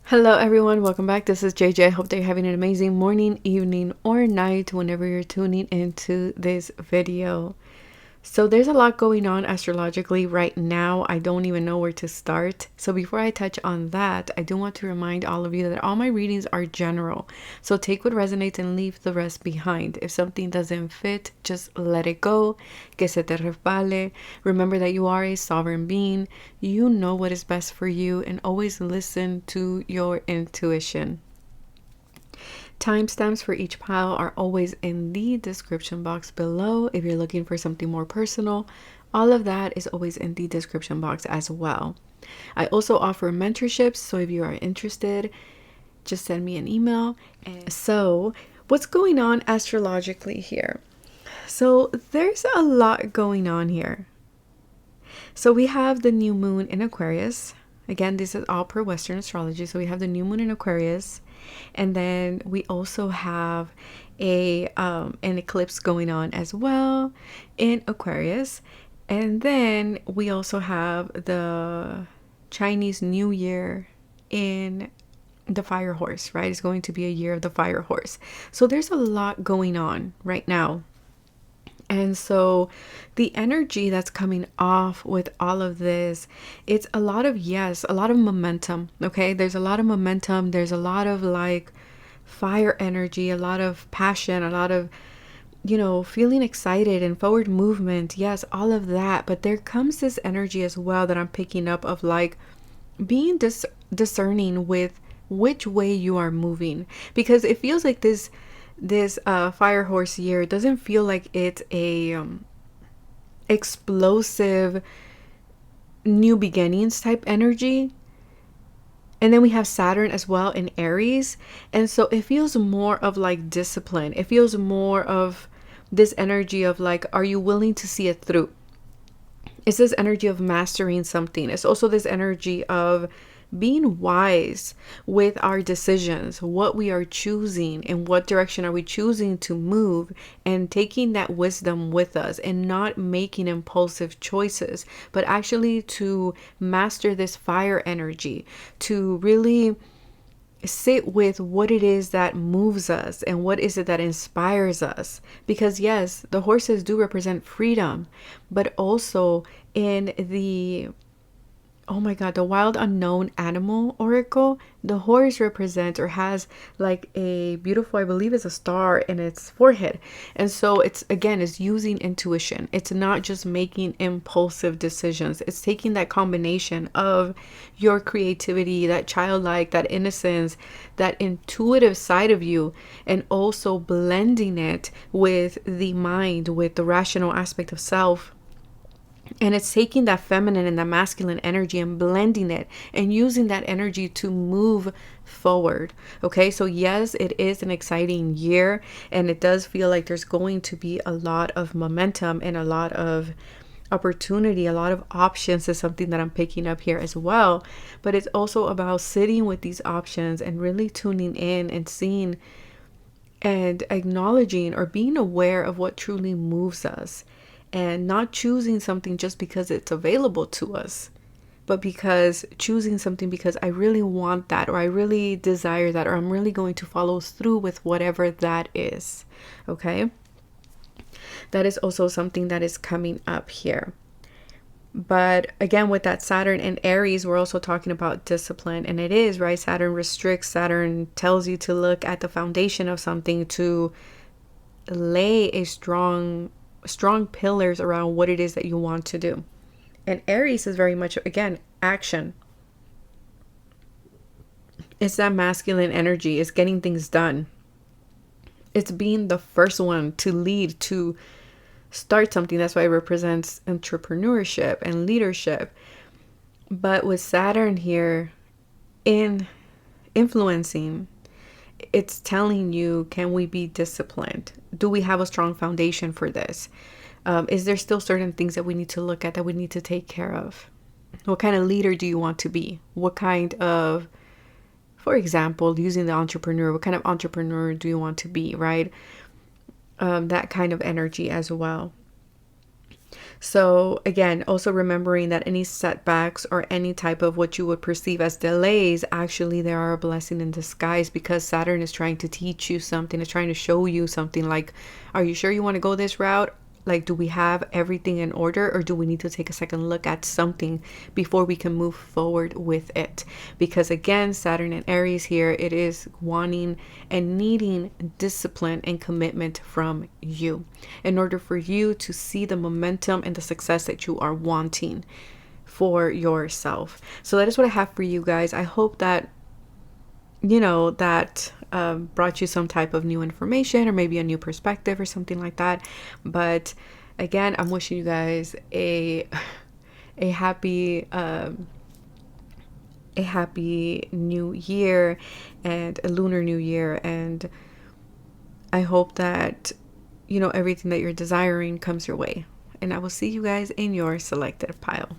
Hello everyone, welcome back. This is JJ. I hope that you're having an amazing morning, evening, or night whenever you're tuning into this video. So there's a lot going on astrologically right now. I don't even know where to start. So before I touch on that, I do want to remind all of you that all my readings are general. So take what resonates and leave the rest behind. If something doesn't fit, just let it go. Que se te resbale. Remember that you are a sovereign being. You know what is best for you, and always listen to your intuition. Timestamps for each pile are always in the description box below. If you're looking for something more personal, all of that is always in the description box as well. I also offer mentorships, so if you are interested, just send me an email. So, what's going on astrologically here? So, there's a lot going on here. So, we have the new moon in Aquarius. Again, this is all per Western astrology. So, we have the new moon in Aquarius. And then we also have an eclipse going on as well in Aquarius. And then we also have the Chinese New Year in the fire horse, right? It's going to be a year of the fire horse. So there's a lot going on right now. And so the energy that's coming off with all of this, it's a lot of, a lot of momentum. Okay. There's a lot of momentum. There's a lot of like fire energy, a lot of passion, a lot of, feeling excited and forward movement. Yes, all of that. But there comes this energy as well that I'm picking up of like being discerning with which way you are moving, because it feels like this fire horse year doesn't feel like it's a explosive new beginnings type energy. And then we have Saturn as well in Aries, and so it feels more of like discipline. It feels more of this energy of like, are you willing to see it through? It's this energy of mastering something. It's also this energy of being wise with our decisions, what we are choosing, in what direction are we choosing to move, and taking that wisdom with us and not making impulsive choices, but actually to master this fire energy, to really sit with what it is that moves us and what is it that inspires us. Because yes, the horses do represent freedom, but also in the the wild unknown animal oracle, the horse represents or has like a beautiful, I believe it's a star in its forehead. And so it's using intuition. It's not just making impulsive decisions. It's taking that combination of your creativity, that childlike, that innocence, that intuitive side of you, and also blending it with the mind, with the rational aspect of self. And it's taking that feminine and that masculine energy and blending it and using that energy to move forward. Okay, so yes, it is an exciting year, and it does feel like there's going to be a lot of momentum and a lot of opportunity, a lot of options is something that I'm picking up here as well. But it's also about sitting with these options and really tuning in and seeing and acknowledging or being aware of what truly moves us. And not choosing something just because it's available to us, but choosing something because I really want that, or I really desire that, or I'm really going to follow through with whatever that is. Okay. That is also something that is coming up here. But again, with that Saturn and Aries, we're also talking about discipline. And it is, right? Saturn restricts, Saturn tells you to look at the foundation of something, to lay a strong pillars around what it is that you want to do. And Aries is very much, again, action. It's that masculine energy. It's getting things done. It's being the first one to lead, to start something. That's why it represents entrepreneurship and leadership. But with Saturn here in influencing, it's telling you, can we be disciplined? Do we have a strong foundation for this? Is there still certain things that we need to look at, that we need to take care of? What kind of leader do you want to be? What kind of, for example, using the entrepreneur, what kind of entrepreneur do you want to be, right? That kind of energy as well. So again, also remembering that any setbacks or any type of what you would perceive as delays, actually they are a blessing in disguise, because Saturn is trying to teach you something, it's trying to show you something like, are you sure you want to go this route? Like, do we have everything in order, or do we need to take a second look at something before we can move forward with it? Because again, Saturn and Aries here, it is wanting and needing discipline and commitment from you in order for you to see the momentum and the success that you are wanting for yourself. So that is what I have for you guys. I hope that that brought you some type of new information, or maybe a new perspective or something like that. But again, I'm wishing you guys a happy new year, and a lunar new year, and I hope that everything that you're desiring comes your way. And I will see you guys in your selected pile.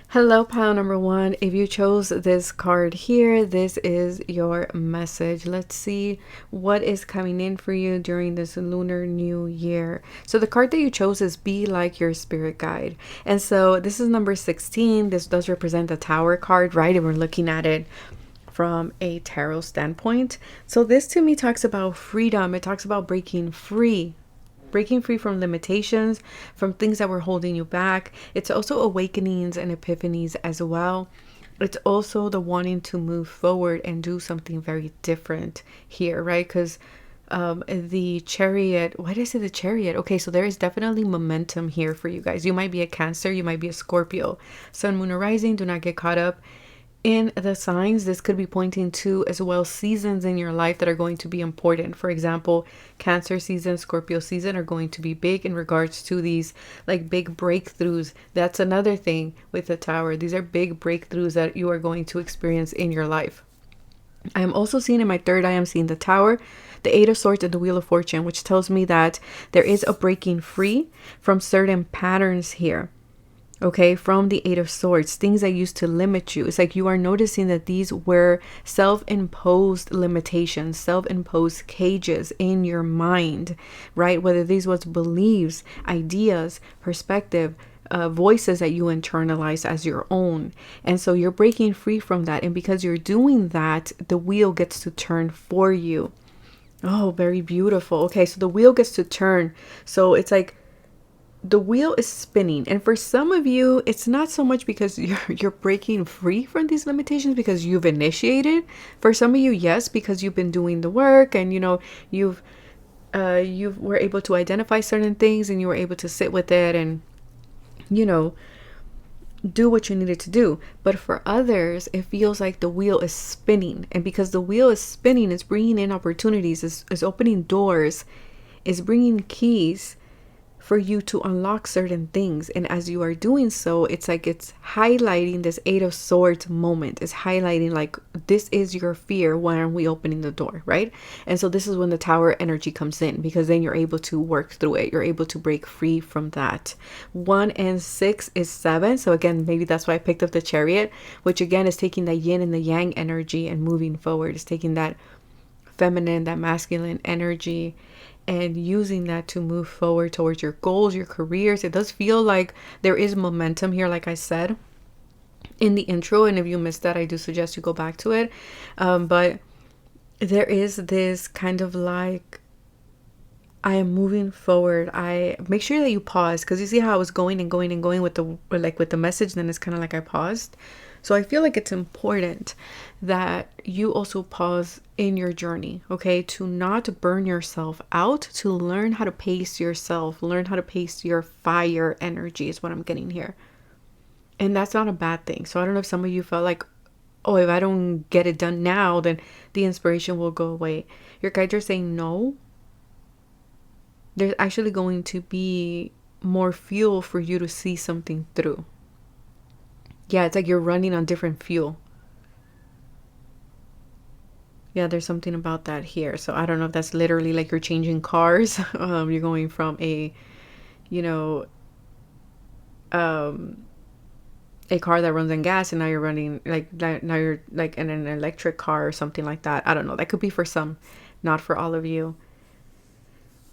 Hello, pile number one. If you chose this card here, this is your message. Let's see what is coming in for you during this lunar new year. So the card that you chose is Be Like Your Spirit Guide. And so this is number 16. This does represent the Tower card, right? And we're looking at it from a tarot standpoint. So this to me talks about freedom. It talks about breaking free from limitations, from things that were holding you back. It's also awakenings and epiphanies as well. It's also the wanting to move forward and do something very different here, right? Because the Chariot, why did I say the Chariot? Okay, so there is definitely momentum here for you guys. You might be a Cancer, you might be a Scorpio. Sun, Moon, or Rising, do not get caught up in the signs. This could be pointing to as well seasons in your life that are going to be important. For example, Cancer season, Scorpio season are going to be big in regards to these like big breakthroughs. That's another thing with the Tower. These are big breakthroughs that you are going to experience in your life. I am also seeing in my third eye, I'm seeing the Tower, the Eight of Swords, and the Wheel of Fortune, which tells me that there is a breaking free from certain patterns here. Okay, from the Eight of Swords, things that used to limit you. It's like you are noticing that these were self-imposed limitations, self-imposed cages in your mind, right? Whether these was beliefs, ideas, perspective, voices that you internalize as your own. And so you're breaking free from that. And because you're doing that, the wheel gets to turn for you. Oh, very beautiful. Okay, so the wheel gets to turn. So it's like the wheel is spinning, and for some of you it's not so much because you're breaking free from these limitations because you've initiated. For some of you, yes, because you've been doing the work, and you were able to identify certain things, and you were able to sit with it and do what you needed to do. But for others, it feels like the wheel is spinning, and because the wheel is spinning, it's bringing in opportunities, is opening doors, is bringing keys for you to unlock certain things. And as you are doing so, it's like it's highlighting this Eight of Swords moment. It's highlighting like, this is your fear. Why aren't we opening the door, right? And so this is when the Tower energy comes in, because then you're able to work through it. You're able to break free from that. 1 and 6 is 7. So again, maybe that's why I picked up the Chariot, which again is taking the yin and the yang energy and moving forward. It's taking that feminine, that masculine energy, and using that to move forward towards your goals, your careers. It does feel like there is momentum here, like I said in the intro, and if you missed that, I do suggest you go back to it. But there is this kind of like, I am moving forward. I make sure that you pause, because you see how I was going and going and going with the message, then it's kind of like I paused. So I feel like it's important that you also pause in your journey, okay? To not burn yourself out, to learn how to pace yourself, learn how to pace your fire energy is what I'm getting here. And that's not a bad thing. So I don't know if some of you felt like, oh, if I don't get it done now, then the inspiration will go away. Your guides are saying no. There's actually going to be more fuel for you to see something through. Yeah, it's like you're running on different fuel. Yeah, there's something about that here. So I don't know if that's literally like you're changing cars. You're going from a car that runs on gas, and now you're running now you're like in an electric car or something like that. I don't know. That could be for some, not for all of you.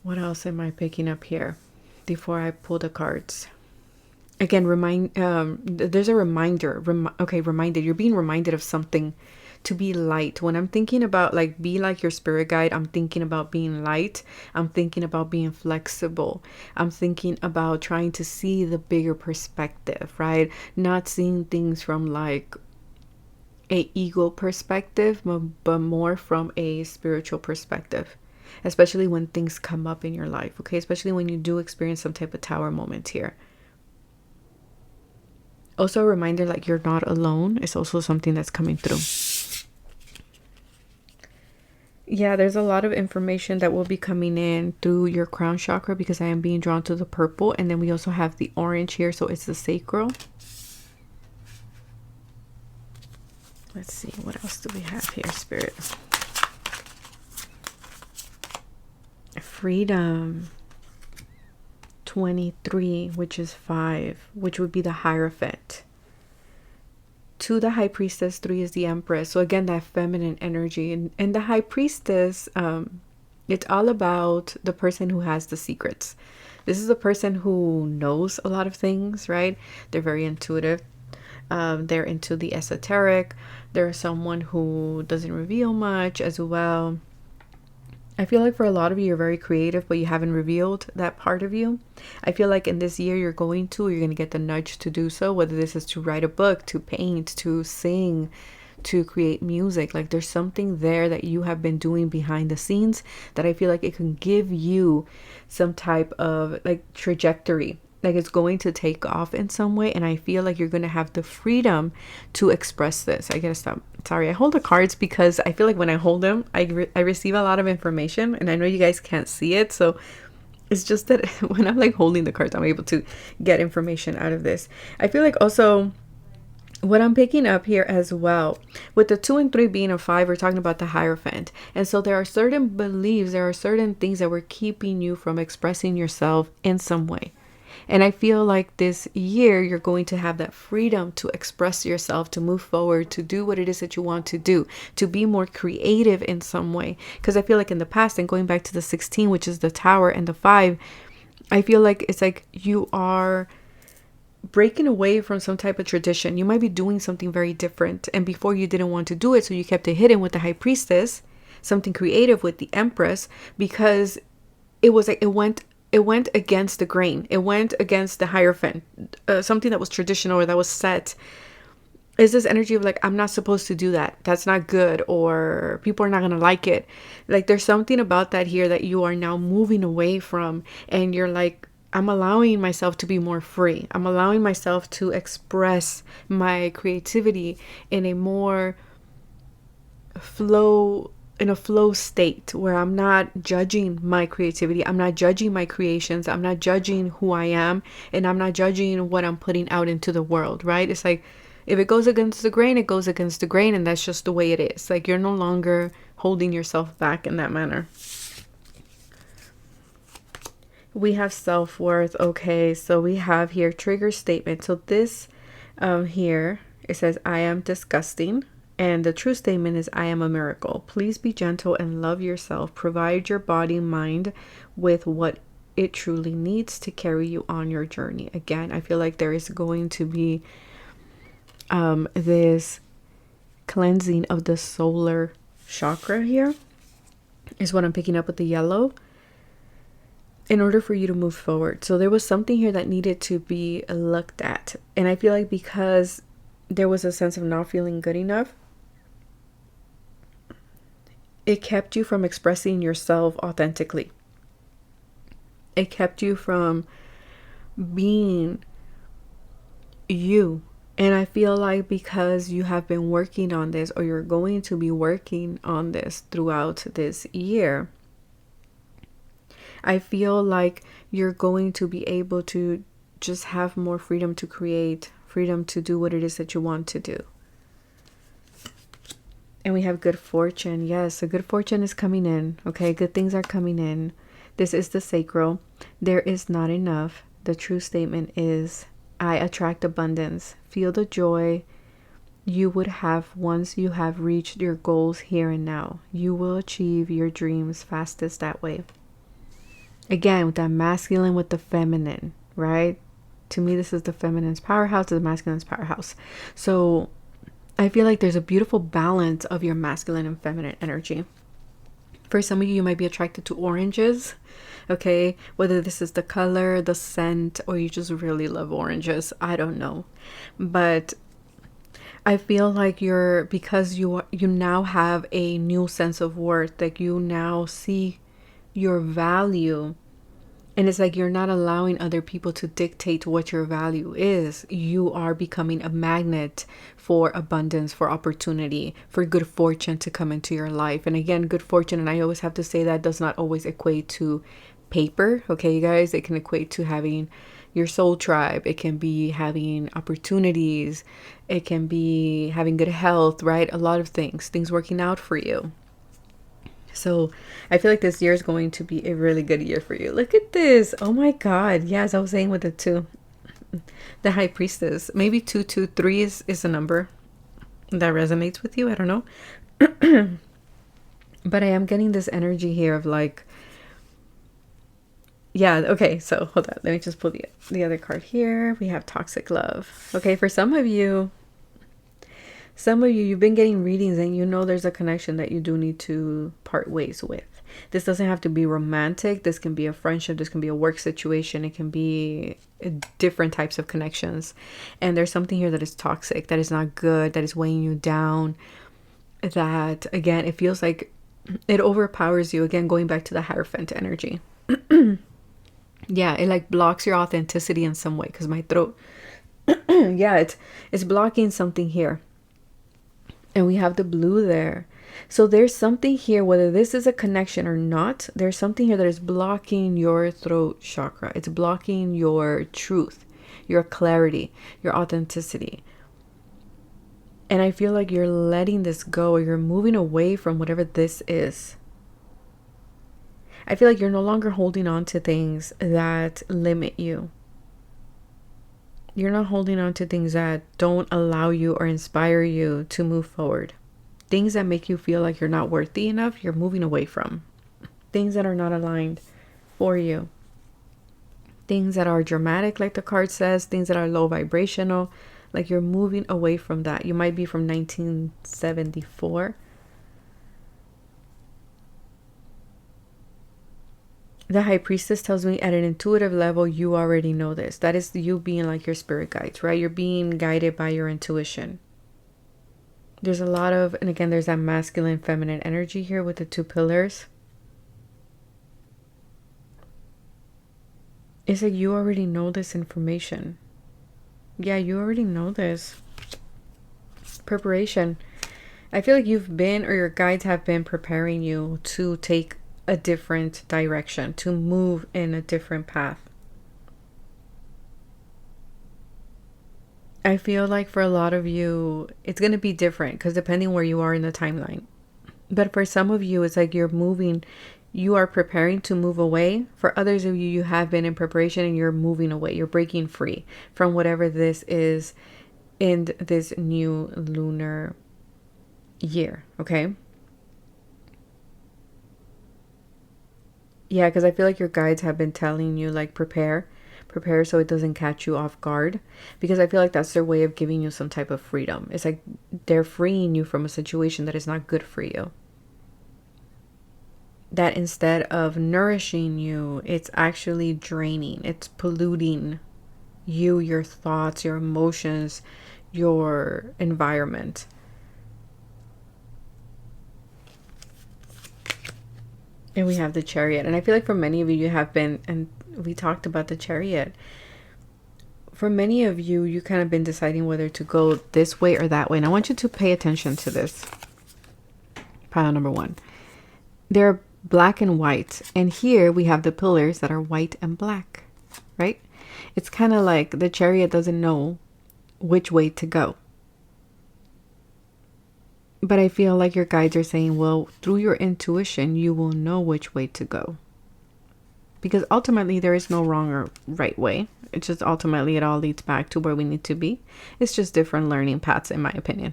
What else am I picking up here? before I pull the cards. Again, there's a reminder. Reminded. You're being reminded of something, to be light. When I'm thinking about like be like your spirit guide, I'm thinking about being light. I'm thinking about being flexible. I'm thinking about trying to see the bigger perspective, right? Not seeing things from like a ego perspective, but more from a spiritual perspective, especially when things come up in your life, okay? Especially when you do experience some type of tower moment here. Also a reminder, like, you're not alone. It's also something that's coming through. Yeah, there's a lot of information that will be coming in through your crown chakra, because I am being drawn to the purple. And then we also have the orange here, so it's the sacral. Let's see, what else do we have here, Spirit? Freedom. 23, which is 5, which would be the Hierophant. 2, the High Priestess. 3 is the Empress. So again, that feminine energy. And the High Priestess, it's all about the person who has the secrets. This is the person who knows a lot of things, right? They're very intuitive. They're into the esoteric. They're someone who doesn't reveal much as well. I feel like for a lot of you, you're very creative, but you haven't revealed that part of you. I feel like in this year you're going to get the nudge to do so, whether this is to write a book, to paint, to sing, to create music. Like there's something there that you have been doing behind the scenes that I feel like it can give you some type of like trajectory. Like it's going to take off in some way, and I feel like you're going to have the freedom to express this. I gotta stop. Sorry, I hold the cards because I feel like when I hold them, I receive a lot of information, and I know you guys can't see it. So it's just that when I'm like holding the cards, I'm able to get information out of this. I feel like also what I'm picking up here as well, with the 2 and 3 being a 5, we're talking about the Hierophant. And so there are certain beliefs, there are certain things that were keeping you from expressing yourself in some way. And I feel like this year you're going to have that freedom to express yourself, to move forward, to do what it is that you want to do, to be more creative in some way. Because I feel like in the past, and going back to the 16, which is the Tower, and the 5, I feel like it's like you are breaking away from some type of tradition. You might be doing something very different, and before you didn't want to do it, so you kept it hidden with the High Priestess, something creative with the Empress, because it was like it went against the grain. It went against the Hierophant, something that was traditional or that was set. Is this energy of like, I'm not supposed to do that. That's not good, or people are not going to like it. Like there's something about that here that you are now moving away from, and you're like, I'm allowing myself to be more free. I'm allowing myself to express my creativity in a more flow state where I'm not judging my creativity. I'm not judging my creations. I'm not judging who I am, and I'm not judging what I'm putting out into the world, right? It's like, if it goes against the grain, it goes against the grain, and that's just the way it is. Like you're no longer holding yourself back in that manner. We have self-worth. Okay, so we have here trigger statement. So this here, it says, I am disgusting. And the true statement is, I am a miracle. Please be gentle and love yourself. Provide your body, mind with what it truly needs to carry you on your journey. Again, I feel like there is going to be this cleansing of the solar chakra here, is what I'm picking up with the yellow, in order for you to move forward. So there was something here that needed to be looked at. And I feel like because there was a sense of not feeling good enough, it kept you from expressing yourself authentically. It kept you from being you. And I feel like because you have been working on this, or you're going to be working on this throughout this year, I feel like you're going to be able to just have more freedom to create, freedom to do what it is that you want to do. And we have good fortune. Yes, so good fortune is coming in. Okay, good things are coming in. This is the sacral. There is not enough. The true statement is, I attract abundance. Feel the joy you would have once you have reached your goals here and now. You will achieve your dreams fastest that way. Again, with that masculine with the feminine, right? To me, this is the feminine's powerhouse, the masculine's powerhouse. So I feel like there's a beautiful balance of your masculine and feminine energy. For some of you, you might be attracted to oranges, okay? Whether this is the color, the scent, or you just really love oranges, I don't know. But I feel like because you now have a new sense of worth, like you now see your value. And it's like you're not allowing other people to dictate what your value is. You are becoming a magnet for abundance, for opportunity, for good fortune to come into your life. And again, good fortune, and I always have to say that does not always equate to paper. Okay, you guys, it can equate to having your soul tribe. It can be having opportunities. It can be having good health, right? A lot of things working out for you. So I feel like this year is going to be a really good year for you. Look at this. Oh my God. Yeah, as I was saying with the 2, the high priestess. Maybe 223 is a number that resonates with you. I don't know. But I am getting this energy here of like, yeah, okay, so hold on. Let me just pull the other card here. We have toxic love. Okay, for some of you, you've been getting readings and you know there's a connection that you do need to part ways with. This doesn't have to be romantic. This can be a friendship. This can be a work situation. It can be different types of connections. And there's something here that is toxic, that is not good, that is weighing you down. That, again, it feels like it overpowers you. Again, going back to the Hierophant energy. Yeah, it like blocks your authenticity in some way because my throat. Yeah, it's blocking something here. And we have the blue there. So there's something here, whether this is a connection or not, there's something here that is blocking your throat chakra. It's blocking your truth, your clarity, your authenticity. And I feel like you're letting this go, or you're moving away from whatever this is. I feel like you're no longer holding on to things that limit you. You're not holding on to things that don't allow you or inspire you to move forward. Things that make you feel like you're not worthy enough, you're moving away from. Things that are not aligned for you. Things that are dramatic, like the card says. Things that are low vibrational. Like you're moving away from that. You might be from 1974. The High Priestess tells me at an intuitive level, you already know this. That is you being like your spirit guides, right? You're being guided by your intuition. There's a lot of, and again, there's that masculine, feminine energy here with the 2 pillars. It's like you already know this information. Yeah, you already know this. Preparation. I feel like you've been, or your guides have been preparing you to take a different direction, to move in a different path. I feel like for a lot of you, it's going to be different because depending where you are in the timeline. But for some of you, it's like you're moving, you are preparing to move away. For others of you, you have been in preparation and you're moving away. You're breaking free from whatever this is in this new lunar year, okay? Yeah, because I feel like your guides have been telling you, like, prepare so it doesn't catch you off guard. Because I feel like that's their way of giving you some type of freedom. It's like they're freeing you from a situation that is not good for you. That instead of nourishing you, it's actually draining. It's polluting you, your thoughts, your emotions, your environment. And we have the Chariot. And I feel like for many of you, you have been, and we talked about the Chariot. For many of you, you kind of been deciding whether to go this way or that way. And I want you to pay attention to this. Pile number 1. They're black and white. And here we have the pillars that are white and black, right? It's kind of like the Chariot doesn't know which way to go. But I feel like your guides are saying, well, through your intuition, you will know which way to go. Because ultimately, there is no wrong or right way. It's just ultimately, it all leads back to where we need to be. It's just different learning paths, in my opinion.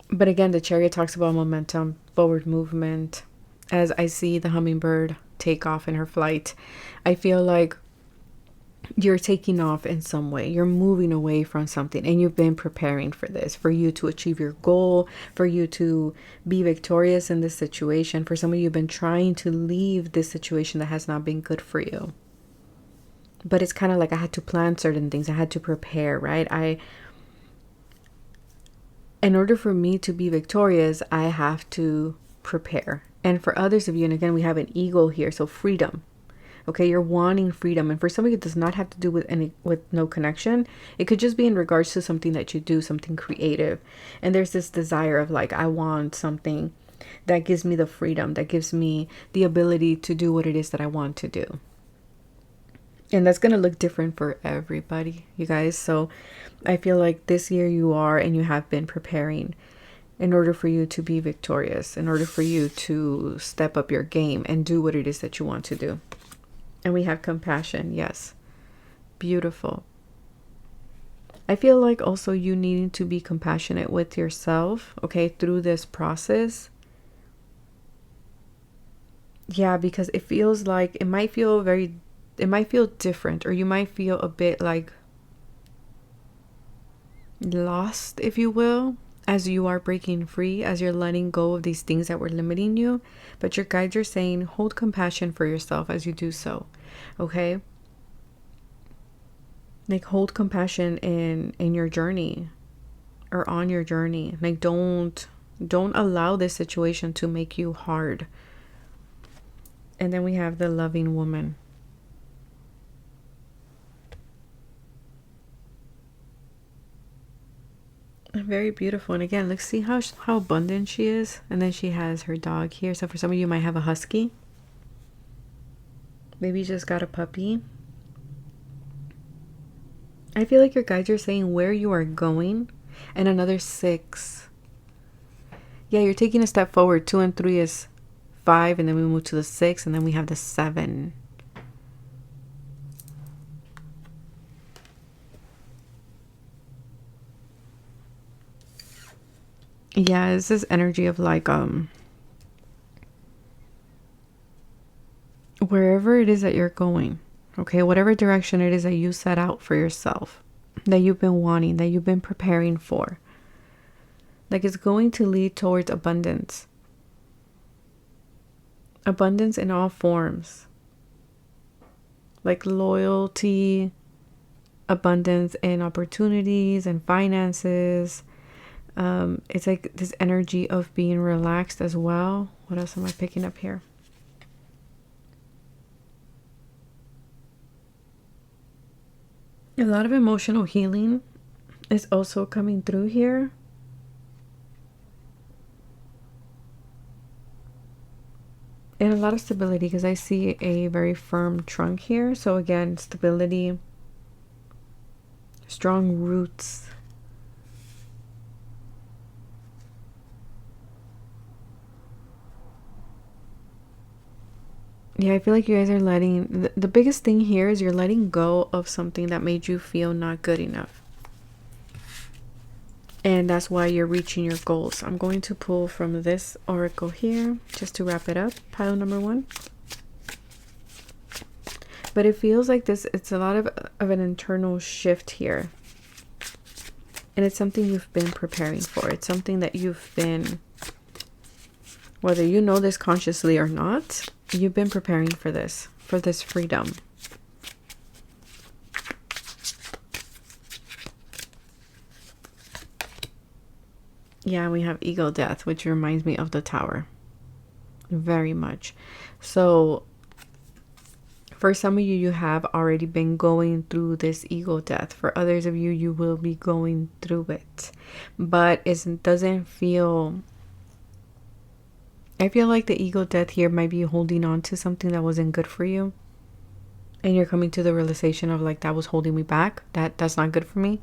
But again, the Chariot talks about momentum, forward movement. as I see the hummingbird take off in her flight. I feel like you're taking off in some way. You're moving away from something, and you've been preparing for this, for you to achieve your goal, for you to be victorious in this situation. For some of you, have been trying to leave this situation that has not been good for you. But it's kind of like I had to plan certain things. I had to prepare, right? In order for me to be victorious, I have to prepare. And for others of you, and again, we have an eagle here, so freedom. Okay, you're wanting freedom, and for some of you, it does not have to do with no connection. It could just be in regards to something that you do, something creative. And there's this desire of like, I want something that gives me the freedom, that gives me the ability to do what it is that I want to do. And that's going to look different for everybody, you guys. So I feel like this year you are, and you have been preparing in order for you to be victorious, in order for you to step up your game and do what it is that you want to do. And we have compassion. Yes. Beautiful. I feel like also you needing to be compassionate with yourself, okay, through this process. Yeah, because it feels like it might feel different, or you might feel a bit like lost, if you will, as you are breaking free, as you're letting go of these things that were limiting you. But your guides are saying, hold compassion for yourself as you do so. Okay? Like, hold compassion in your journey, or on your journey. Like, don't allow this situation to make you hard. And then we have the loving woman. Very beautiful. And again, let's see how abundant she is. And then she has her dog here. So for some of you might have a husky. Maybe you just got a puppy. I feel like your guides are saying where you are going. And another 6. Yeah, you're taking a step forward. 2 and 3 is 5. And then we move to the 6. And then we have the 7. Yeah, it's this energy of like, wherever it is that you're going, okay, whatever direction it is that you set out for yourself, that you've been wanting, that you've been preparing for, like, it's going to lead towards abundance. Abundance in all forms. Like loyalty, abundance in opportunities and finances. It's like this energy of being relaxed as well. What else am I picking up here? A lot of emotional healing is also coming through here. And a lot of stability, because I see a very firm trunk here. So again, stability, strong roots. Yeah, I feel like you guys are letting, the biggest thing here is you're letting go of something that made you feel not good enough. And that's why you're reaching your goals. I'm going to pull from this oracle here, just to wrap it up, pile number 1. But it feels like this, it's a lot of an internal shift here. And it's something you've been preparing for. It's something that you've been, whether you know this consciously or not, you've been preparing for this freedom. Yeah, we have ego death, which reminds me of the Tower. Very much. So for some of you, you have already been going through this ego death. For others of you, you will be going through it. But it doesn't feel... I feel like the ego death here might be holding on to something that wasn't good for you. And you're coming to the realization of like, that was holding me back. That's not good for me.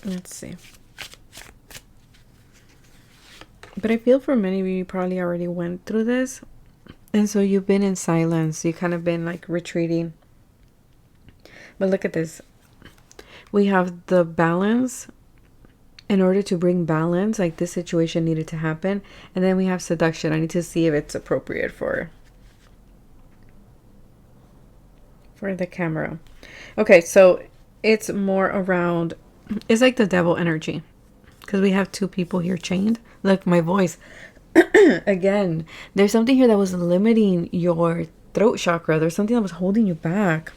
Let's see. But I feel for many of you probably already went through this. And so you've been in silence. You kind of been like retreating. But look at this. We have the balance. In order to bring balance, like this situation needed to happen. And then we have seduction. I need to see if it's appropriate for the camera. Okay, so it's more around, it's like the devil energy, because we have two people here chained. Look, my voice. Again, there's something here that was limiting your throat chakra. There's something that was holding you back.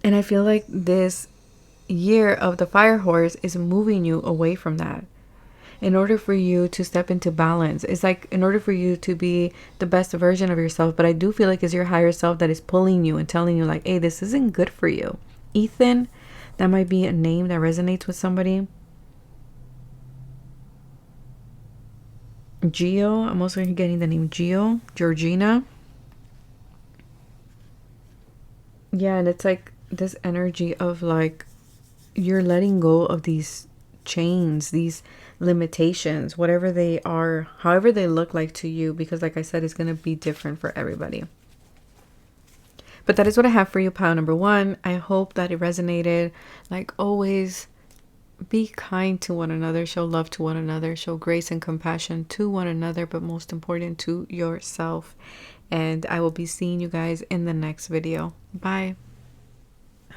And I feel like this year of the fire horse is moving you away from that. In order for you to step into balance, it's like in order for you to be the best version of yourself. But I do feel like it's your higher self that is pulling you and telling you like, hey, this isn't good for you. Ethan, that might be a name that resonates with somebody. Geo, I'm also getting the name Geo, Georgina. Yeah, and it's like this energy of like you're letting go of these chains, these limitations, whatever they are, however they look like to you, because like I said, it's going to be different for everybody. But that is what I have for you, pile number 1. I hope that it resonated. Like always, be kind to one another, show love to one another, show grace and compassion to one another, but most important to yourself. And I will be seeing you guys in the next video. Bye.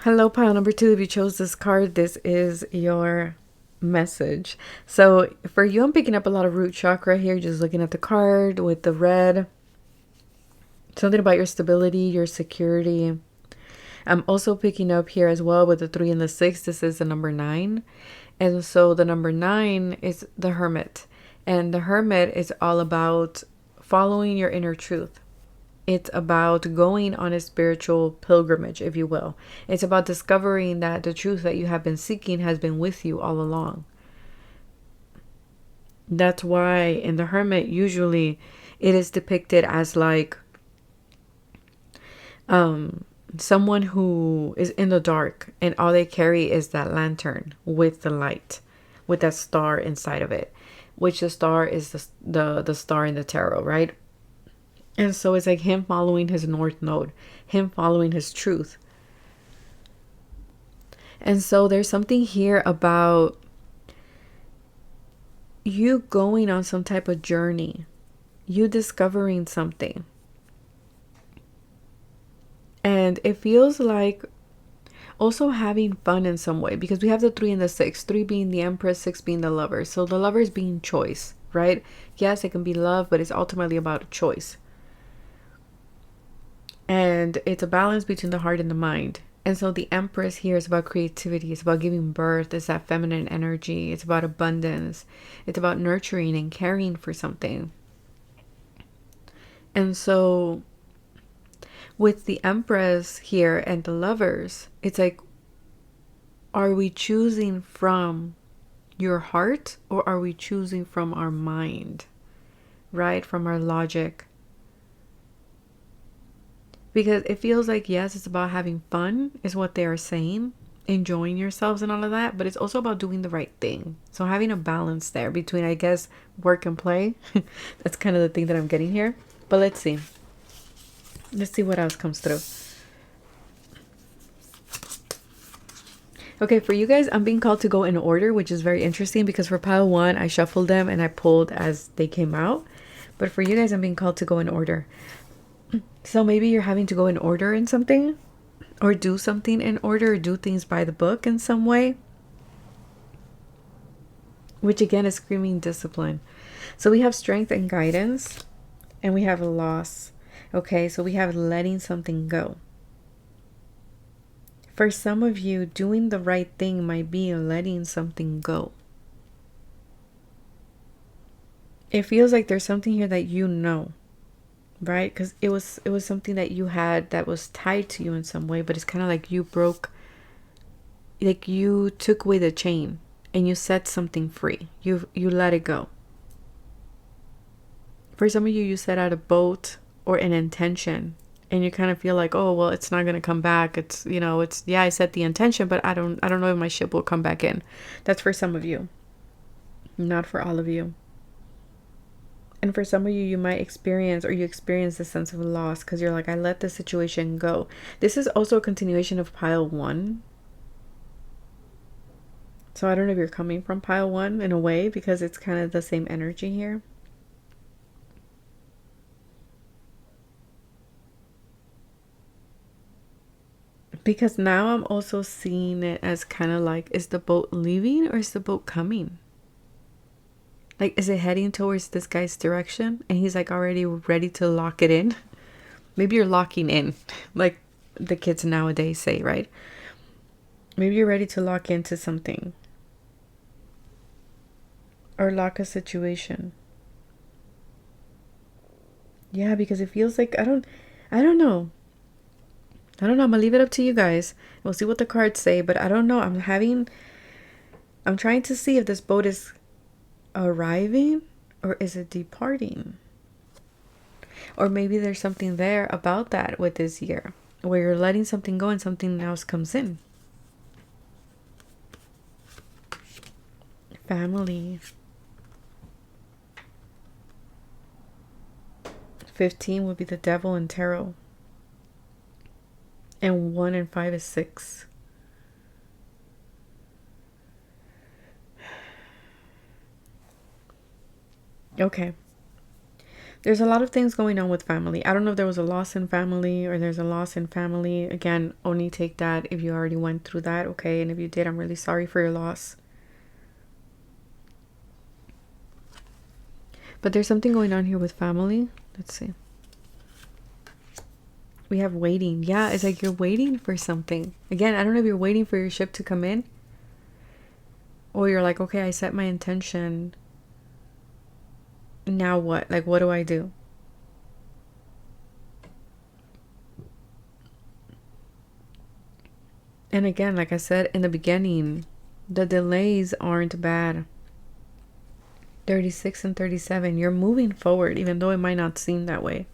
Hello, pile number 2. If you chose this card, this is your message. So for you, I'm picking up a lot of root chakra here, just looking at the card with the red. Something about your stability, your security. I'm also picking up here as well with the 3 and the 6. This is the number 9. And so the number 9 is the Hermit. And the Hermit is all about following your inner truth. It's about going on a spiritual pilgrimage, if you will. It's about discovering that the truth that you have been seeking has been with you all along. That's why in the Hermit, usually it is depicted as like someone who is in the dark and all they carry is that lantern with the light, with that star inside of it, which the star is the star in the tarot, right? And so it's like him following his north node, him following his truth. And so there's something here about you going on some type of journey, you discovering something. And it feels like also having fun in some way, because we have the 3 and the 6, 3 being the Empress, 6 being the Lover. So the Lover is being choice, right? Yes, it can be love, but it's ultimately about a choice. And it's a balance between the heart and the mind. And so the Empress here is about creativity. It's about giving birth. It's that feminine energy. It's about abundance. It's about nurturing and caring for something. And so with the Empress here and the Lovers, it's like, are we choosing from your heart or are we choosing from our mind, right? From our logic. Because it feels like, yes, it's about having fun is what they are saying, enjoying yourselves and all of that, but it's also about doing the right thing. So having a balance there between, I guess, work and play. That's kind of the thing that I'm getting here. But let's see. Let's see what else comes through. Okay, for you guys, I'm being called to go in order, which is very interesting because for pile 1, I shuffled them and I pulled as they came out. But for you guys, I'm being called to go in order. So maybe you're having to go in order in something, or do something in order, or do things by the book in some way, which again is screaming discipline. So we have strength and guidance, and we have loss. Okay, so we have letting something go. For some of you, doing the right thing might be letting something go. It feels like there's something here that you know, right? Because it was something that you had that was tied to you in some way, but it's kind of like you broke, like you took away the chain and you set something free. You let it go. For some of you, you set out a boat or an intention and you kind of feel like, oh, well, it's not going to come back. It's, you know, it's, yeah, I set the intention, but I don't know if my ship will come back in. That's for some of you, not for all of you. And for some of you, you might experience, or you experience the sense of loss because you're like, I let the situation go. This is also a continuation of pile 1. So I don't know if you're coming from pile 1 in a way, because it's kind of the same energy here. Because now I'm also seeing it as kind of like, is the boat leaving or is the boat coming? Like, is it heading towards this guy's direction and he's like already ready to lock it in? Maybe you're locking in, like the kids nowadays say, right? Maybe you're ready to lock into something or lock a situation. Yeah, because it feels like, I don't know. I'm gonna leave it up to you guys. We'll see what the cards say, but I don't know. I'm trying to see if this boat is arriving or is it departing. Or maybe there's something there about that with this year, where you're letting something go and something else comes in. Family. 15 would be the devil in tarot. And 1 and 5 is 6. Okay. There's a lot of things going on with family. I don't know if there was a loss in family or there's a loss in family. Again, only take that if you already went through that, okay? And if you did, I'm really sorry for your loss. But there's something going on here with family. Let's see. We have waiting. Yeah, it's like you're waiting for something. Again, I don't know if you're waiting for your ship to come in. Or you're like, okay, I set my intention. Now what? Like, what do I do? And again, like I said in the beginning, the delays aren't bad. 36 and 37. You're moving forward, even though it might not seem that way.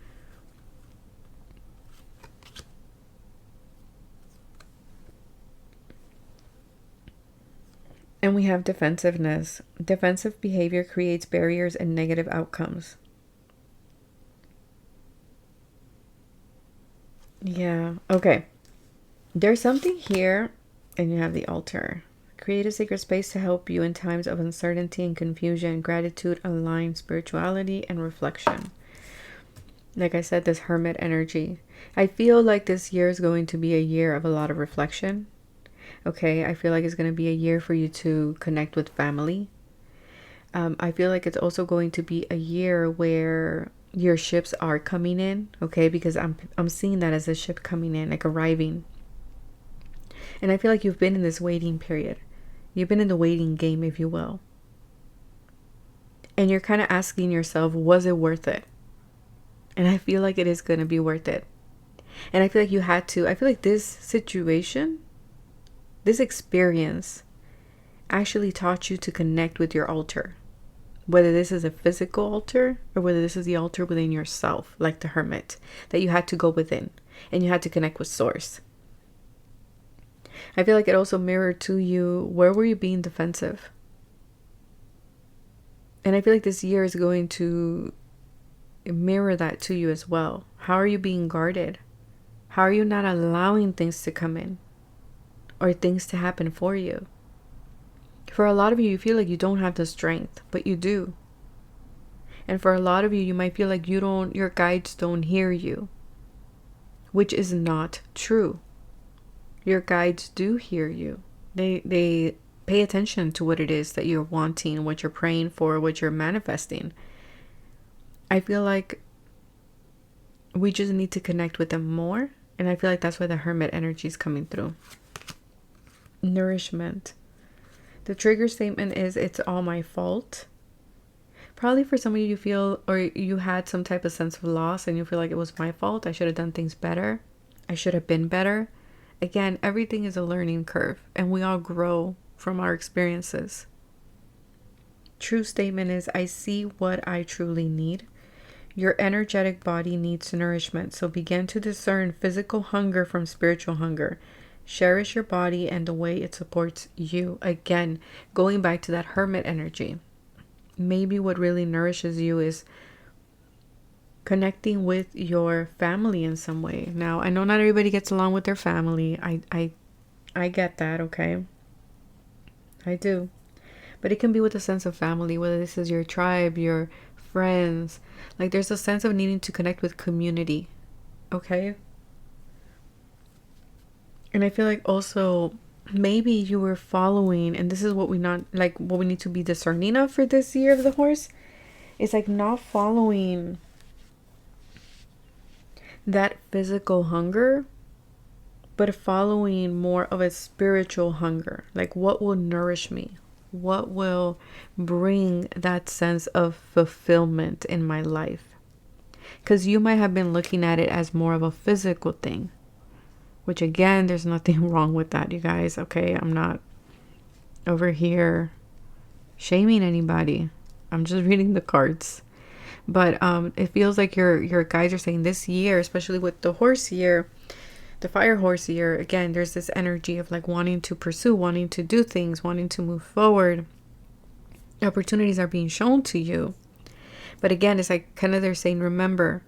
And we have defensiveness. Defensive behavior creates barriers and negative outcomes. Yeah. Okay. There's something here, and you have the altar. Create a sacred space to help you in times of uncertainty and confusion. Gratitude, align spirituality and reflection. Like I said, this hermit energy. I feel like this year is going to be a year of a lot of reflection. Okay, I feel like it's going to be a year for you to connect with family. I feel like it's also going to be a year where your ships are coming in, okay? Because I'm seeing that as a ship coming in, like arriving. And I feel like you've been in this waiting period. You've been in the waiting game, if you will. And you're kind of asking yourself, was it worth it? And I feel like it is going to be worth it. And I feel like you had to. I feel like this situation, this experience actually taught you to connect with your altar. Whether this is a physical altar or whether this is the altar within yourself, like the hermit, that you had to go within and you had to connect with source. I feel like it also mirrored to you, where were you being defensive? And I feel like this year is going to mirror that to you as well. How are you being guarded? How are you not allowing things to come in or things to happen for you? For a lot of you, you feel like you don't have the strength, but you do. And for a lot of you, you might feel like your guides don't hear you, which is not true. Your guides do hear you. They pay attention to what it is that you're wanting, what you're praying for, what you're manifesting. I feel like we just need to connect with them more. And I feel like that's why the hermit energy is coming through. Nourishment. The trigger statement is, it's all my fault. Probably for some of you, you feel, or you had some type of sense of loss and you feel like it was my fault. I should have done things better. I should have been better. Again, everything is a learning curve and we all grow from our experiences. True statement is, I see what I truly need. Your energetic body needs nourishment, so begin to discern physical hunger from spiritual hunger. Cherish your body and the way it supports you. Again, going back to that hermit energy. Maybe what really nourishes you is connecting with your family in some way. Now, I know not everybody gets along with their family. I get that, okay? I do. But it can be with a sense of family, whether this is your tribe, your friends. Like there's a sense of needing to connect with community, okay? And I feel like also maybe you were following, and this is what we not like what we need to be discerning of for this year of the horse. It's like not following that physical hunger, but following more of a spiritual hunger. Like what will nourish me? What will bring that sense of fulfillment in my life? Because you might have been looking at it as more of a physical thing, which again, there's nothing wrong with that, you guys. Okay, I'm not over here shaming anybody. I'm just reading the cards. But it feels like your guides are saying this year, especially with the horse year, the fire horse year, again, there's this energy of like wanting to pursue, wanting to do things, wanting to move forward. Opportunities are being shown to you. But again, it's like kind of they're saying, remember,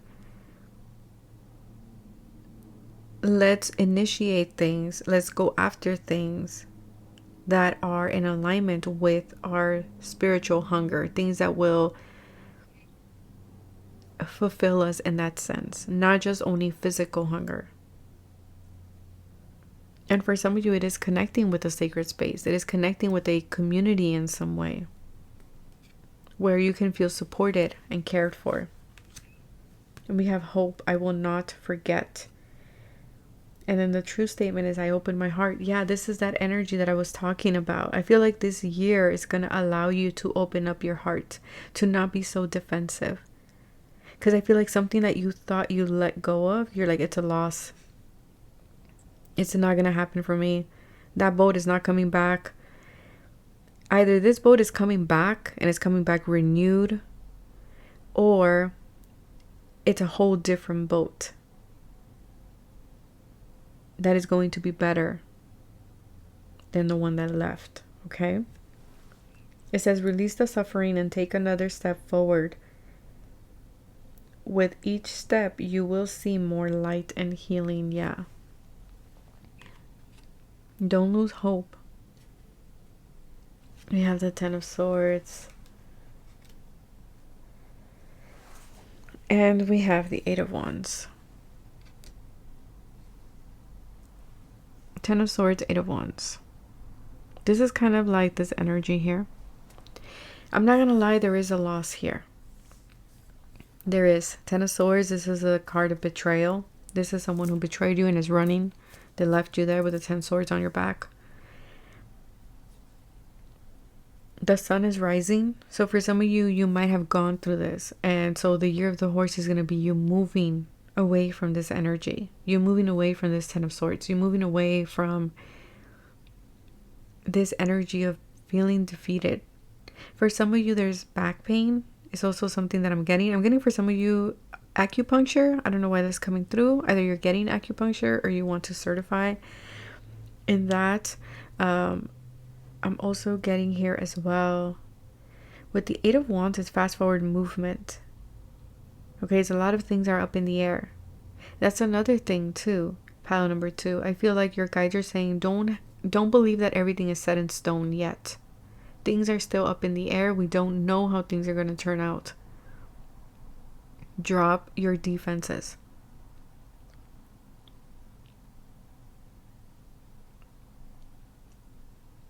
let's initiate things, let's go after things that are in alignment with our spiritual hunger, things that will fulfill us in that sense, not just only physical hunger. And for some of you, it is connecting with a sacred space. It is connecting with a community in some way where you can feel supported and cared for. And we have hope. I will not forget. And then the true statement is I open my heart. Yeah, this is that energy that I was talking about. I feel like this year is going to allow you to open up your heart, to not be so defensive. Because I feel like something that you thought you let go of, you're like, it's a loss. It's not going to happen for me. That boat is not coming back. Either this boat is coming back and it's coming back renewed, or it's a whole different boat that is going to be better than the one that left. Okay? It says, release the suffering and take another step forward. With each step, you will see more light and healing. Yeah. Don't lose hope. We have the Ten of Swords. And we have the Eight of Wands. Ten of Swords, Eight of Wands. This is kind of like this energy here. I'm not going to lie, there is a loss here. There is. Ten of Swords, this is a card of betrayal. This is someone who betrayed you and is running. They left you there with the 10 swords on your back. The sun is rising. So for some of you, you might have gone through this. And so the year of the horse is going to be you moving away from this energy. You're moving away from this 10 of swords. You're moving away from this energy of feeling defeated. For some of you, there's back pain. It's also something that I'm getting. I'm getting for some of you acupuncture. I don't know why that's coming through. Either you're getting acupuncture or you want to certify in that. I'm also getting here as well with the Eight of Wands, it's fast forward movement. Okay, so a lot of things are up in the air. That's another thing too. Pile number 2. I feel like your guides are saying don't believe that everything is set in stone yet. Things are still up in the air. We don't know how things are going to turn out. Drop your defenses.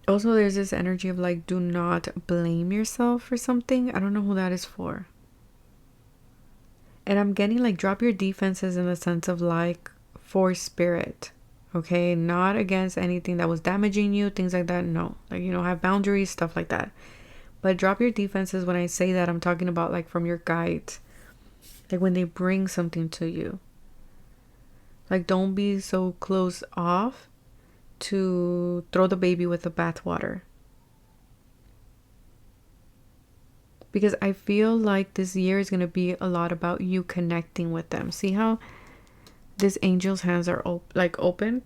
Also, there's this energy of like, do not blame yourself for something. I don't know who that is for. And I'm getting like, drop your defenses in the sense of like, for spirit. Okay, not against anything that was damaging you, things like that. No, like, have boundaries, stuff like that. But drop your defenses. When I say that, I'm talking about like from your guides. Like when they bring something to you. Like don't be so close off to throw the baby with the bathwater. Because I feel like this year is going to be a lot about you connecting with them. See how this angel's hands are open?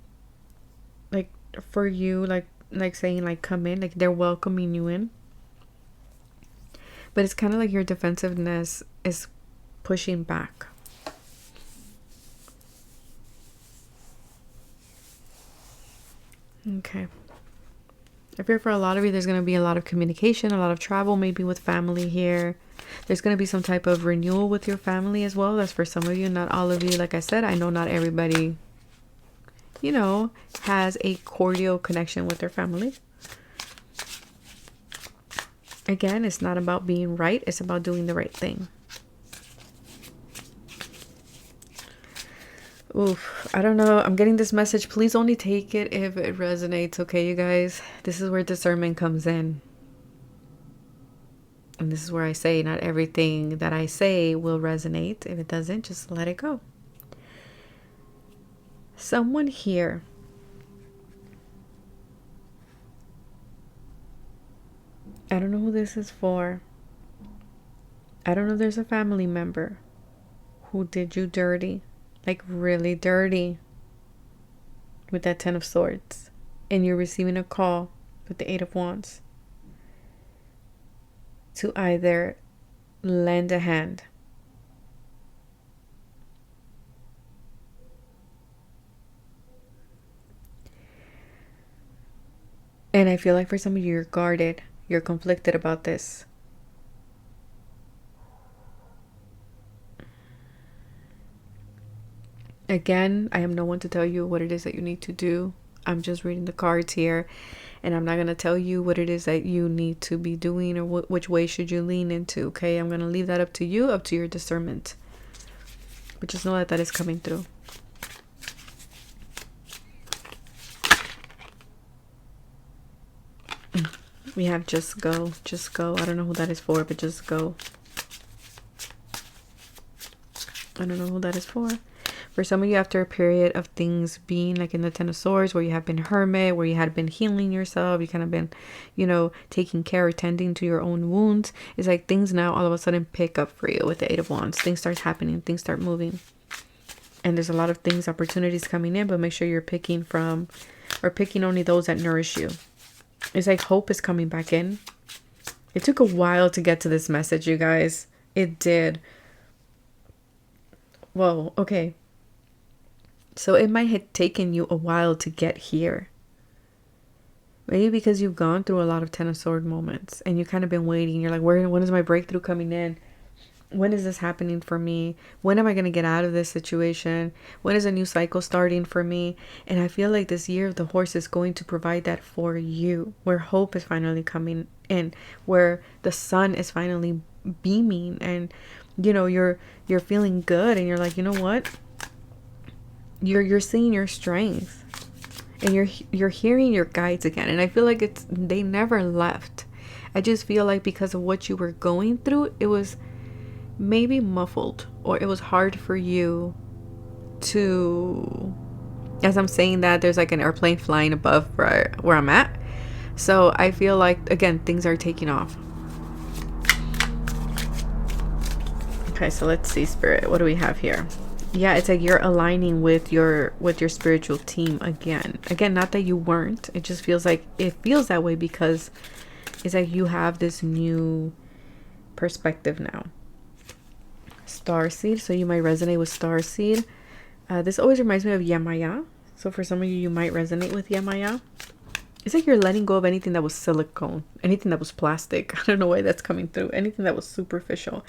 Like for you, like saying like come in, like they're welcoming you in. But it's kind of like your defensive-ness is pushing back. Okay. I fear for a lot of you, there's going to be a lot of communication, a lot of travel, maybe with family here. There's going to be some type of renewal with your family as well. That's for some of you, not all of you. Like I said, I know not everybody, you know, has a cordial connection with their family. Again, it's not about being right. It's about doing the right thing. Oof, I don't know. I'm getting this message. Please only take it if it resonates. Okay, you guys? This is where discernment comes in. And this is where I say not everything that I say will resonate. If it doesn't, just let it go. Someone here I don't know who this is for. I don't know if there's a family member who did you dirty. Like really dirty. With that 10 of Swords. And you're receiving a call with the 8 of Wands. To either lend a hand. And I feel like for some of you, you're guarded. You're conflicted about this. Again, I am no one to tell you what it is that you need to do. I'm just reading the cards here. And I'm not going to tell you what it is that you need to be doing or which way should you lean into. Okay, I'm going to leave that up to you, up to your discernment. But just know that that is coming through. We have just go. Just go. I don't know who that is for, but just go. I don't know who that is for. For some of you, after a period of things being like in the 10 of Swords, where you have been hermit, where you had been healing yourself, you kind of been, you know, taking care or tending to your own wounds. It's like things now all of a sudden pick up for you with the 8 of Wands. Things start happening. Things start moving. And there's a lot of things, opportunities coming in, but make sure you're picking from, or picking only those that nourish you. It's like hope is coming back in. It took a while to get to this message, you guys. It did. Whoa, okay. So it might have taken you a while to get here. Maybe because you've gone through a lot of 10 of Swords moments and you've kind of been waiting. You're like, when is my breakthrough coming in? When is this happening for me? When am I going to get out of this situation? When is a new cycle starting for me? And I feel like this year of the horse is going to provide that for you, where hope is finally coming in, where the sun is finally beaming, and you know you're feeling good, and you're like, you know what? You're seeing your strength, and you're hearing your guides again. And I feel like they never left. I just feel like because of what you were going through, it was maybe muffled, or it was hard for you to, as I'm saying that, there's like an airplane flying above where I'm at. So I feel like, again, things are taking off. Okay, so let's see, Spirit, what do we have here? Yeah, it's like you're aligning with your spiritual team again. Not that you weren't. It just feels like it feels that way because it's like you have this new perspective now. Starseed, so you might resonate with Starseed. This always reminds me of Yemaya. So for some of you, you might resonate with Yemaya. It's like you're letting go of anything that was silicone, anything that was plastic. I don't know why that's coming through. Anything that was superficial.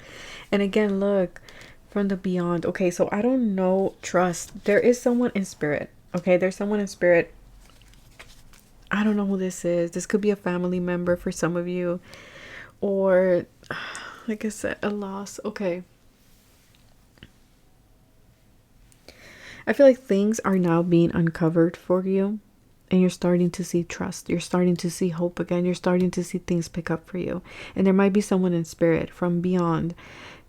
And again, look, from the beyond. Okay, so I don't know, trust. There is someone in spirit. Okay, there's someone in spirit. I don't know who this is. This could be a family member for some of you. Or, like I said, a loss. Okay. I feel like things are now being uncovered for you, and you're starting to see trust. You're starting to see hope again. You're starting to see things pick up for you. And there might be someone in spirit from beyond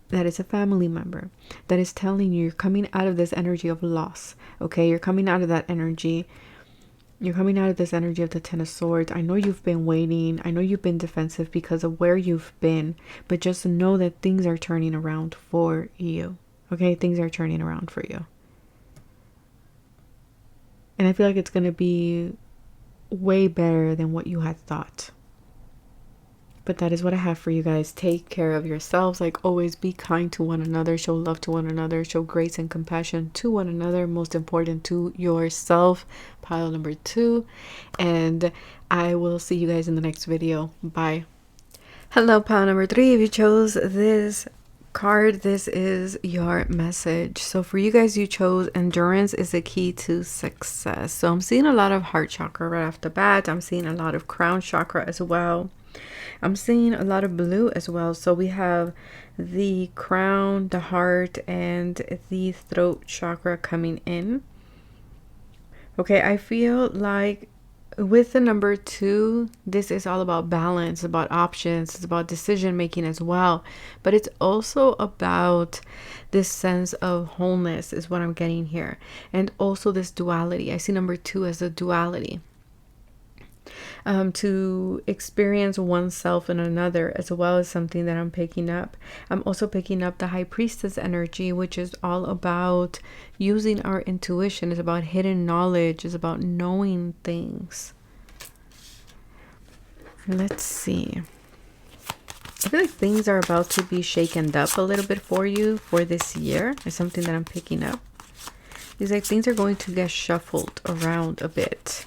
that is a family member that is telling you you're coming out of this energy of loss. Okay, you're coming out of that energy. You're coming out of this energy of the 10 of Swords. I know you've been waiting. I know you've been defensive because of where you've been. But just know that things are turning around for you. Okay, things are turning around for you. And I feel like it's going to be way better than what you had thought. But that is what I have for you guys. Take care of yourselves. Like always, be kind to one another. Show love to one another. Show grace and compassion to one another. Most important, to yourself. Pile number 2. And I will see you guys in the next video. Bye. Hello, pile number 3. If you chose this card, this is your message. So for you guys, you chose endurance is the key to success. So I'm seeing a lot of heart chakra right off the bat. I'm seeing a lot of crown chakra as well. I'm seeing a lot of blue as well. So we have the crown, the heart, and the throat chakra coming in. Okay, I feel like with the number 2, this is all about balance, about options, it's about decision making as well. But it's also about this sense of wholeness is what I'm getting here. And also this duality. I see number 2 as a duality. To experience oneself and another as well as something that I'm picking up. I'm also picking up the High Priestess energy, which is all about using our intuition. It's about hidden knowledge. It's about knowing things. Let's see. I feel like things are about to be shaken up a little bit for you for this year. It's something that I'm picking up. It's like things are going to get shuffled around a bit.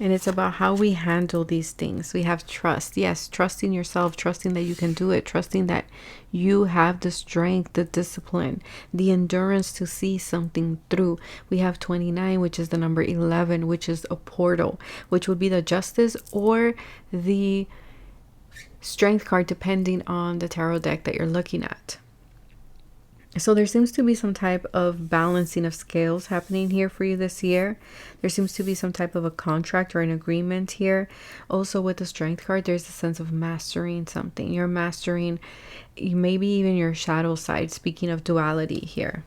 And it's about how we handle these things. We have trust. Yes, trusting yourself, trusting that you can do it, trusting that you have the strength, the discipline, the endurance to see something through. We have 29, which is the number 11, which is a portal, which would be the Justice or the Strength card, depending on the tarot deck that you're looking at. So there seems to be some type of balancing of scales happening here for you this year. There seems to be some type of a contract or an agreement here. Also with the Strength card, there's a sense of mastering something. You're mastering maybe even your shadow side, speaking of duality here.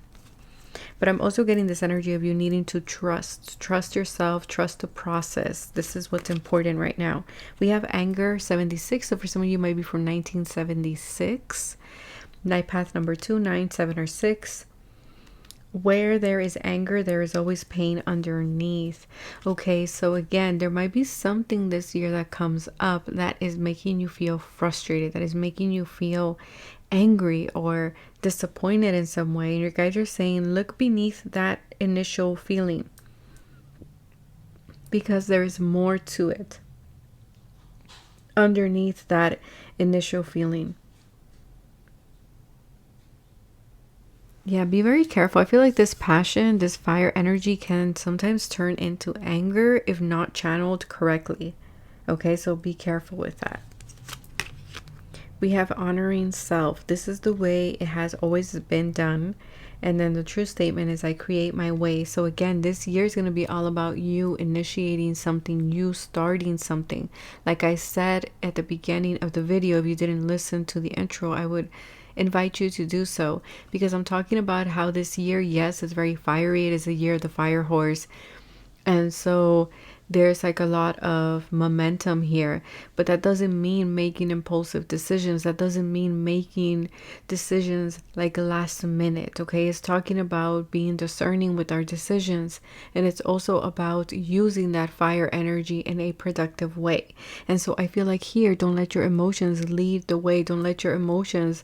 But I'm also getting this energy of you needing to trust yourself, trust the process. This is what's important right now. We have anger 76. So for some of you, might be from 1976. Night path number 2, 9, 7, or 6. Where there is anger, there is always pain underneath. Okay, so again, there might be something this year that comes up that is making you feel frustrated, that is making you feel angry or disappointed in some way. And your guides are saying, look beneath that initial feeling, because there is more to it underneath that initial feeling. Yeah, be very careful. I feel like this passion, this fire energy can sometimes turn into anger if not channeled correctly. Okay, so be careful with that. We have honoring self. This is the way it has always been done. And then the true statement is, I create my way. So again, this year is going to be all about you initiating something, you starting something. Like I said at the beginning of the video, if you didn't listen to the intro, I would invite you to do so, because I'm talking about how this year, yes, it's very fiery. It is the year of the fire horse. And so there's like a lot of momentum here, but that doesn't mean making impulsive decisions. That doesn't mean making decisions like last minute. Okay, it's talking about being discerning with our decisions, and it's also about using that fire energy in a productive way. And so I feel like here, don't let your emotions lead the way. Don't let your emotions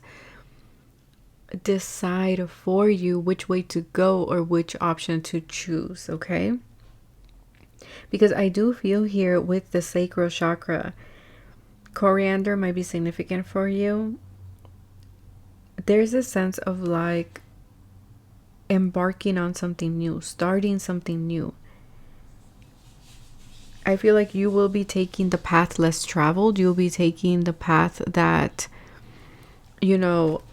decide for you which way to go or which option to choose. Okay, because I do feel here with the sacral chakra, coriander might be significant for you. There's a sense of like embarking on something new, starting something new. I feel like you will be taking the path less traveled. You'll be taking the path that, you know,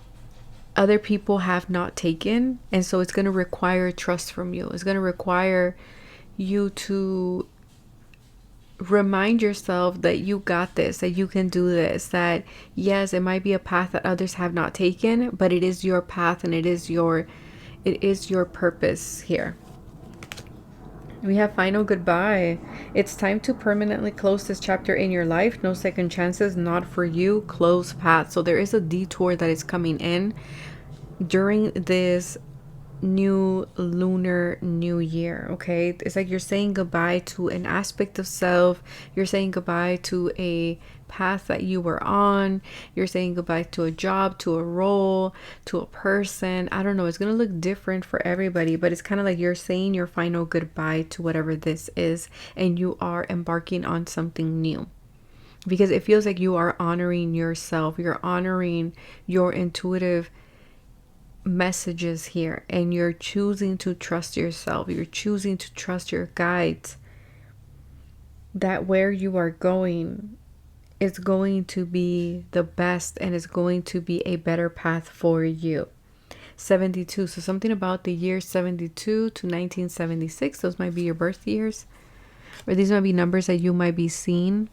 other people have not taken. And so it's going to require trust from you. It's going to require you to remind yourself that you got this, that you can do this, that yes, it might be a path that others have not taken, but it is your path and it is your purpose here. We have final goodbye. It's time to permanently close this chapter in your life. No second chances, not for you. Close path. So there is a detour that is coming in during this new lunar new year. Okay, it's like you're saying goodbye to an aspect of self. You're saying goodbye to a path that you were on. You're saying goodbye to a job, to a role, to a person. I don't know. It's going to look different for everybody, but it's kind of like you're saying your final goodbye to whatever this is, and you are embarking on something new. Because it feels like you are honoring yourself. You're honoring your intuitive messages here, and you're choosing to trust yourself. You're choosing to trust your guides, that where you are going is going to be the best and is going to be a better path for you. 72, so something about the year 72 to 1976, those might be your birth years, or these might be numbers that you might be seeing.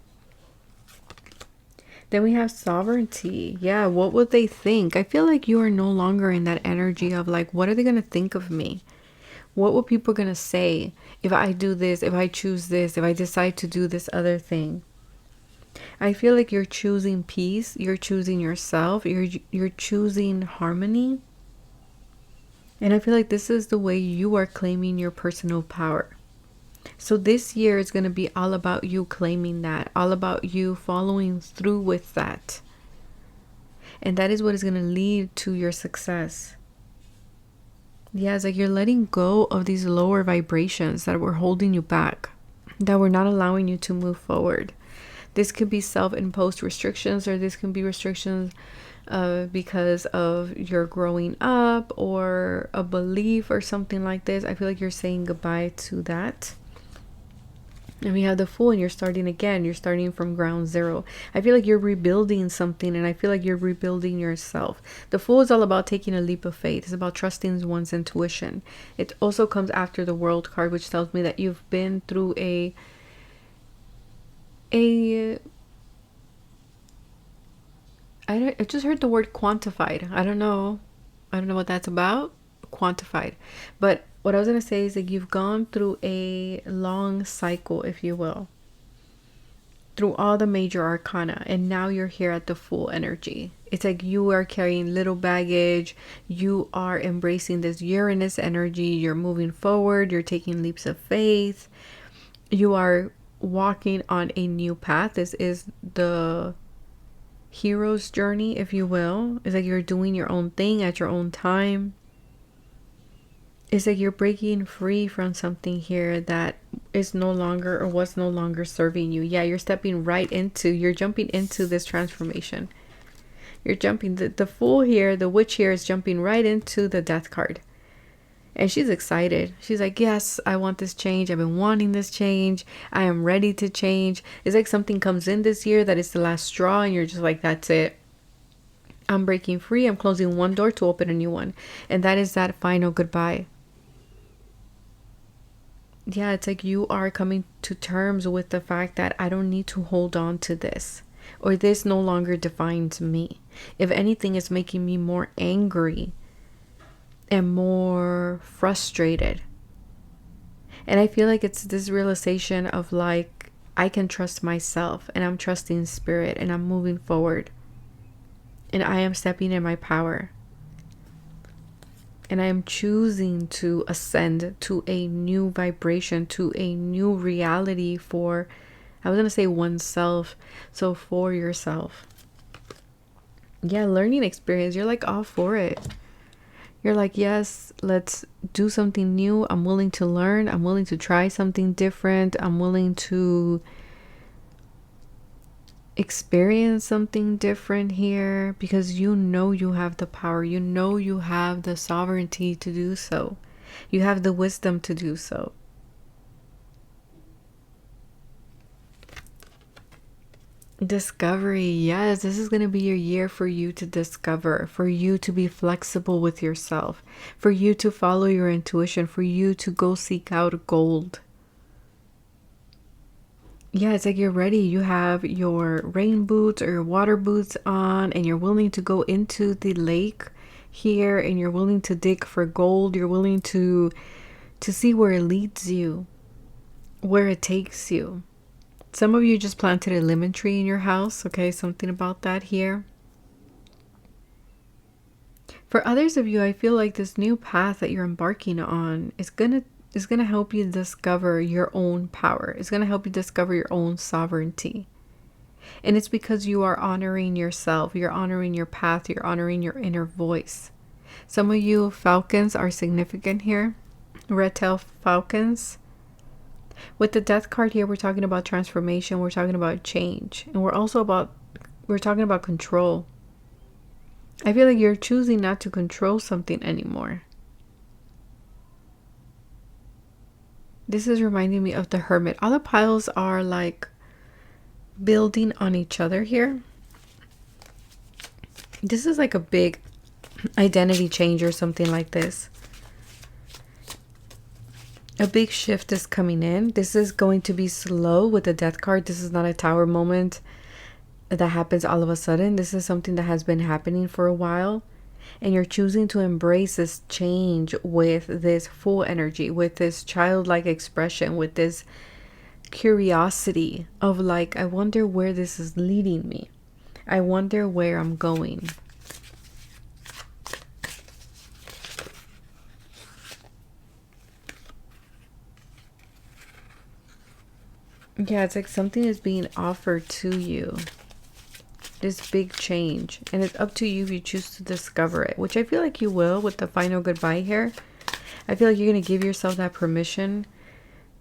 Then we have sovereignty. Yeah, what would they think? I feel like you are no longer in that energy of like, what are they going to think of me? What will people going to say if I do this, if I choose this, if I decide to do this other thing? I feel like you're choosing peace, you're choosing yourself, you're choosing harmony. And I feel like this is the way you are claiming your personal power. So this year is going to be all about you claiming that, all about you following through with that. And that is what is going to lead to your success. Yeah, it's like you're letting go of these lower vibrations that were holding you back, that were not allowing you to move forward. This could be self-imposed restrictions, or this can be restrictions because of your growing up or a belief or something like this. I feel like you're saying goodbye to that. And we have the Fool, and you're starting again. You're starting from ground zero. I feel like you're rebuilding something, and I feel like you're rebuilding yourself. The Fool is all about taking a leap of faith. It's about trusting one's intuition. It also comes after the World card, which tells me that you've been through I just heard the word quantified. I don't know what that's about. Quantified. But what I was going to say is that you've gone through a long cycle, if you will, through all the major arcana, and now you're here at the Fool energy. It's like you are carrying little baggage. You are embracing this Uranus energy. You're moving forward. You're taking leaps of faith. You are walking on a new path. This is the hero's journey, if you will. It's like you're doing your own thing at your own time. It's like you're breaking free from something here that is no longer, or was no longer serving you. Yeah, you're jumping into this transformation. You're jumping, the Fool here, the Witch here is jumping right into the Death card. And she's excited. She's like, yes, I want this change. I've been wanting this change. I am ready to change. It's like something comes in this year that is the last straw, and you're just like, that's it. I'm breaking free. I'm closing one door to open a new one. And that is that final goodbye. Yeah, it's like you are coming to terms with the fact that I don't need to hold on to this, or this no longer defines me. If anything, it's making me more angry and more frustrated. And I feel like it's this realization of like, I can trust myself, and I'm trusting spirit, and I'm moving forward, and I am stepping in my power. And I am choosing to ascend to a new vibration, to a new reality for, I was going to say oneself, so for yourself. Yeah, learning experience. You're like all for it. You're like, yes, let's do something new. I'm willing to learn. I'm willing to try something different. I'm willing to experience something different here, because you know you have the power. You know you have the sovereignty to do so. You have the wisdom to do so. Discovery. Yes, this is going to be your year for you to discover, for you to be flexible with yourself, for you to follow your intuition, for you to go seek out gold. Yeah, it's like you're ready. You have your rain boots or your water boots on, and you're willing to go into the lake here, and you're willing to dig for gold. You're willing to see where it leads you, where it takes you. Some of you just planted a lemon tree in your house. Okay, something about that here. For others of you, I feel like this new path that you're embarking on is gonna help you discover your own power. It's gonna help you discover your own sovereignty. And it's because you are honoring yourself, you're honoring your path, you're honoring your inner voice. Some of you Falcons are significant here, red-tailed falcons. With the death card here, we're talking about transformation, we're talking about change, and we're talking about control. I feel like you're choosing not to control something anymore. This is reminding me of the Hermit. All the piles are like building on each other here. This is like a big identity change or something like this. A big shift is coming in. This is going to be slow with the death card. This is not a tower moment that happens all of a sudden. This is something that has been happening for a while. And you're choosing to embrace this change with this full energy, with this childlike expression, with this curiosity of like, I wonder where this is leading me. I wonder where I'm going. Yeah, it's like something is being offered to you. This big change. And it's up to you if you choose to discover it. Which I feel like you will with the final goodbye here. I feel like you're going to give yourself that permission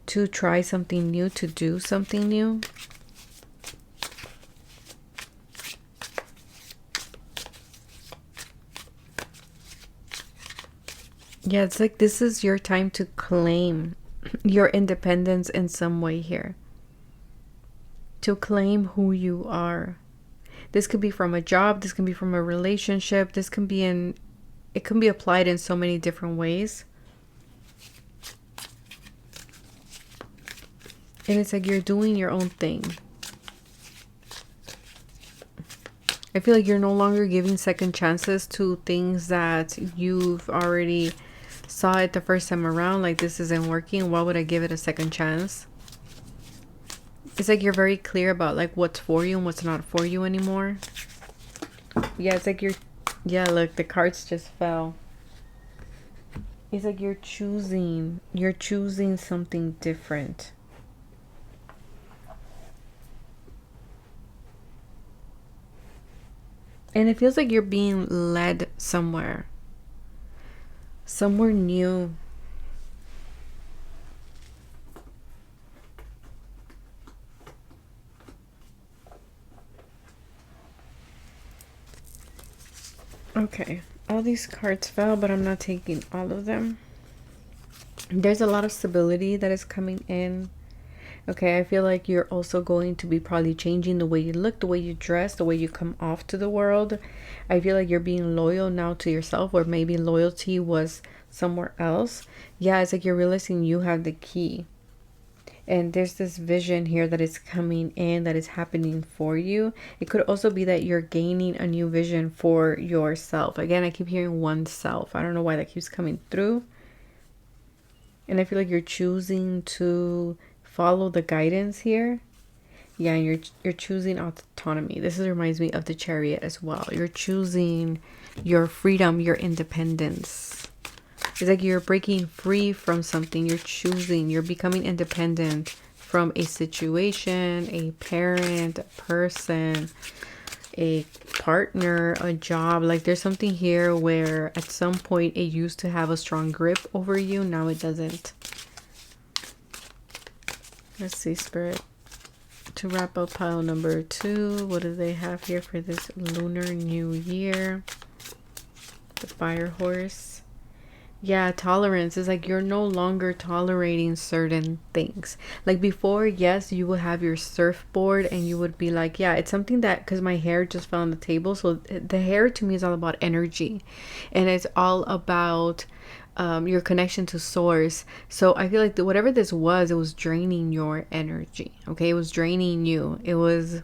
to try something new, to do something new. Yeah, it's like this is your time to claim your independence in some way here. To claim who you are. This could be from a job, this can be from a relationship, this can be it can be applied in so many different ways. And it's like you're doing your own thing. I feel like you're no longer giving second chances to things that you've already saw it the first time around. Like, this isn't working. Why would I give it a second chance? It's like you're very clear about like what's for you and what's not for you anymore. Yeah, it's like yeah, look, the cards just fell. It's like you're choosing something different. And it feels like you're being led somewhere new. Okay, all these cards fell, but I'm not taking all of them. There's a lot of stability that is coming in. Okay, I feel like you're also going to be probably changing the way you look, the way you dress, the way you come off to the world. I feel like you're being loyal now to yourself, or maybe loyalty was somewhere else. Yeah, it's like you're realizing you have the key. And there's this vision here that is coming in, that is happening for you. It could also be that you're gaining a new vision for yourself. Again, I keep hearing oneself. I don't know why that keeps coming through. And I feel like you're choosing to follow the guidance here. Yeah, and you're choosing autonomy. This reminds me of the Chariot as well. You're choosing your freedom, your independence. It's like you're breaking free from something. You're becoming independent from a situation, a parent, a person, a partner, a job. Like there's something here where at some point it used to have a strong grip over you. Now it doesn't. Let's see, Spirit. To wrap up pile number 2, what do they have here for this Lunar New Year? The Fire Horse. Yeah, tolerance is like you're no longer tolerating certain things. Like before, yes, you would have your surfboard and you would be like, yeah, it's something that, because my hair just fell on the table. So the hair to me is all about energy, and it's all about your connection to source. So I feel like whatever this was, it was draining your energy. Okay, it was draining you. It was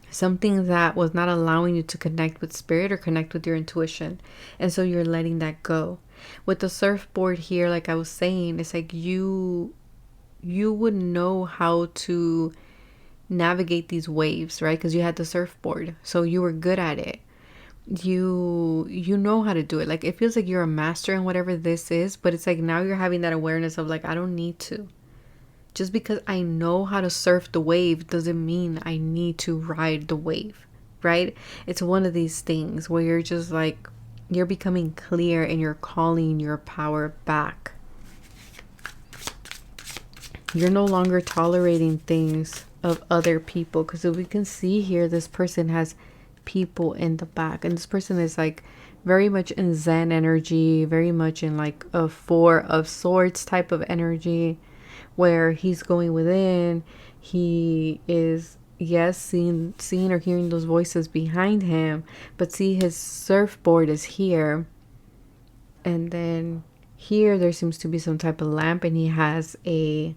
something that was not allowing you to connect with spirit or connect with your intuition, and so you're letting that go. With the surfboard here, like I was saying, it's like you would know how to navigate these waves, right? Because you had the surfboard, so you were good at it. You know how to do it. Like it feels like you're a master in whatever this is, but it's like now you're having that awareness of like, I don't need to. Just because I know how to surf the wave doesn't mean I need to ride the wave, right? It's one of these things where you're just like, you're becoming clear and you're calling your power back. You're no longer tolerating things of other people, because if we can see here, this person has people in the back, and this person is like very much in Zen energy, very much in like a Four of Swords type of energy, where he's going within. He is, yes, seeing or hearing those voices behind him, but see, his surfboard is here, and then here there seems to be some type of lamp, and he has a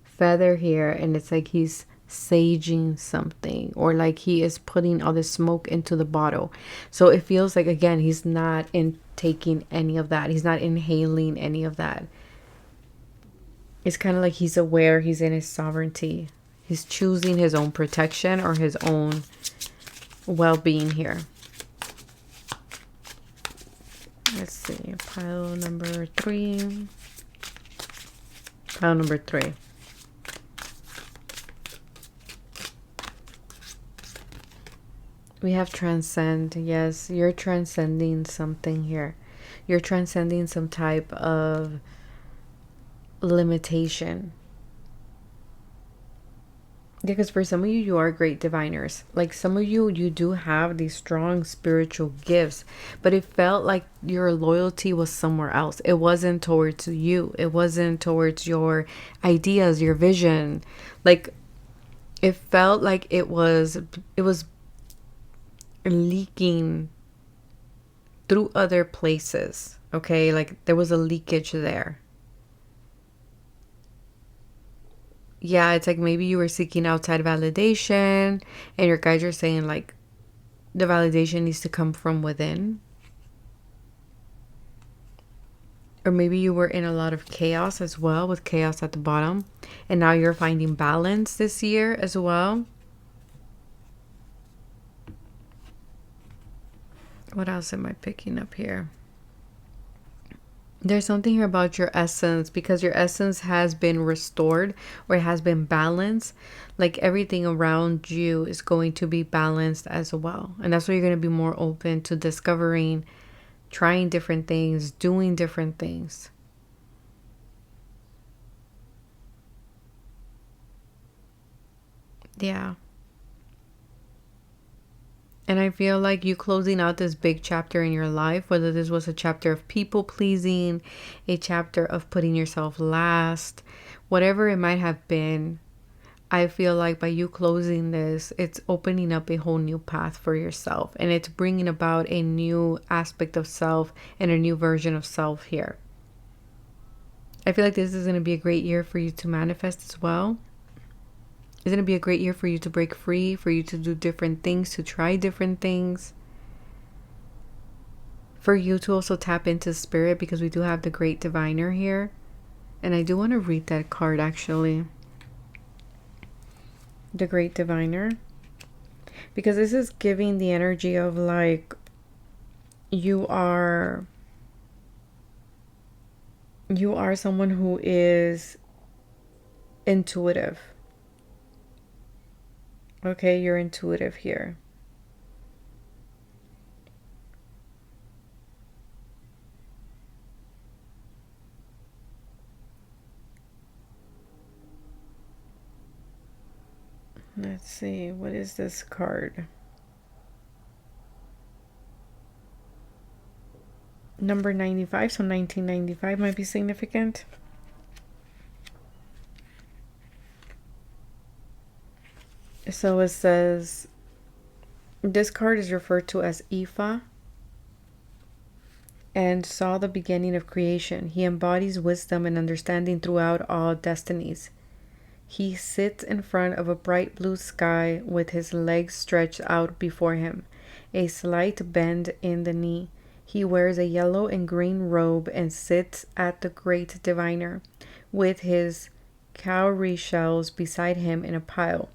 feather here, and it's like he's saging something, or like he is putting all the smoke into the bottle. So it feels like, again, he's not taking any of that, he's not inhaling any of that. It's kind of like he's aware, he's in his sovereignty, he's choosing his own protection or his own well-being here. Let's see, pile number 3. Pile number 3. We have transcend. Yes, you're transcending something here. You're transcending some type of limitation. Because for some of you, you are great diviners. Like some of you, you do have these strong spiritual gifts, but it felt like your loyalty was somewhere else. It wasn't towards you. It wasn't towards your ideas, your vision. Like it felt like it was leaking through other places. Okay, like there was a leakage there. Yeah, it's like maybe you were seeking outside validation, and your guides are saying like the validation needs to come from within. Or maybe you were in a lot of chaos as well, with chaos at the bottom, and now you're finding balance this year as well. What else am I picking up here? There's something here about your essence, because your essence has been restored, or it has been balanced. Like everything around you is going to be balanced as well. And that's why you're going to be more open to discovering, trying different things, doing different things. Yeah. And I feel like you closing out this big chapter in your life, whether this was a chapter of people pleasing, a chapter of putting yourself last, whatever it might have been, I feel like by you closing this, it's opening up a whole new path for yourself. And it's bringing about a new aspect of self and a new version of self here. I feel like this is going to be a great year for you to manifest as well. It's going to be a great year for you to break free, for you to do different things, to try different things. For you to also tap into spirit, because we do have the great diviner here. And I do want to read that card actually. The great diviner. Because this is giving the energy of like, you are someone who is intuitive. Okay, you're intuitive here. Let's see, what is this card? Number 95, so 1995 might be significant. So it says, this card is referred to as Ifa, and saw the beginning of creation. He embodies wisdom and understanding throughout all destinies. He sits in front of a bright blue sky with his legs stretched out before him, a slight bend in the knee. He wears a yellow and green robe and sits at the great diviner, with his cowrie shells beside him in a pile.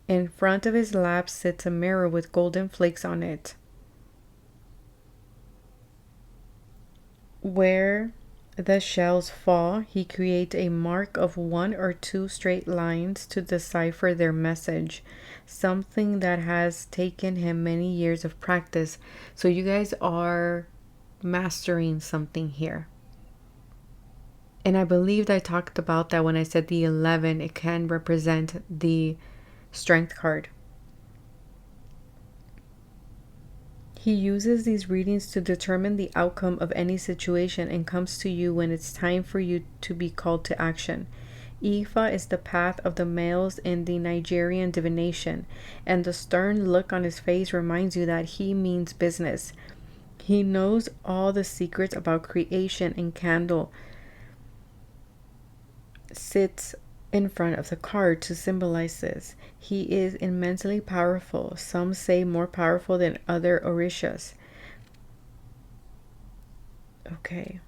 In front of his lap sits a mirror with golden flakes on it, where The shells fall. He creates a mark of 1 or 2 straight lines to decipher their message. Something that has taken him many years of practice. So you guys are mastering something here. And I believed I talked about that when I said the 11, it can represent the strength card. He uses these readings to determine the outcome of any situation and comes to you when it's time for you to be called to action. Ifa is the path of the males in the Nigerian divination, and the stern look on his face reminds you that he means business. He knows all the secrets about creation, and candle sits in front of the card to symbolize this. He is immensely powerful. Some say more powerful than other orishas. Okay,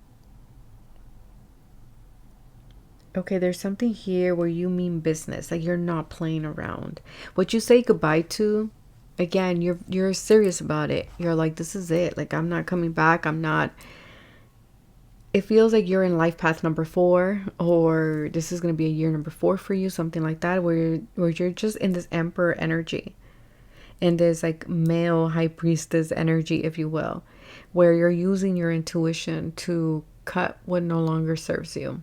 there's something here where you mean business, like you're not playing around. What you say goodbye to, again, you're serious about it. You're like, this is it. Like, I'm not coming back. I'm not. It feels like you're in life path number 4, or this is going to be a year number 4 for you, something like that, where you're just in this emperor energy, in this like male high priestess energy, if you will, where you're using your intuition to cut what no longer serves you.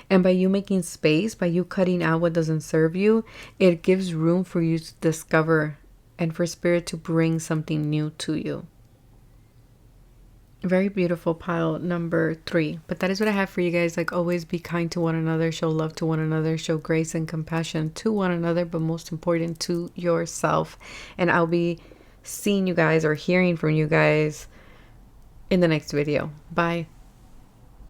And by you making space, by you cutting out what doesn't serve you, it gives room for you to discover and for spirit to bring something new to you. Very beautiful pile number 3. But that is what I have for you guys. Like always, be kind to one another, show love to one another, show grace and compassion to one another, but most important, to yourself. And I'll be seeing you guys or hearing from you guys in the next video. Bye.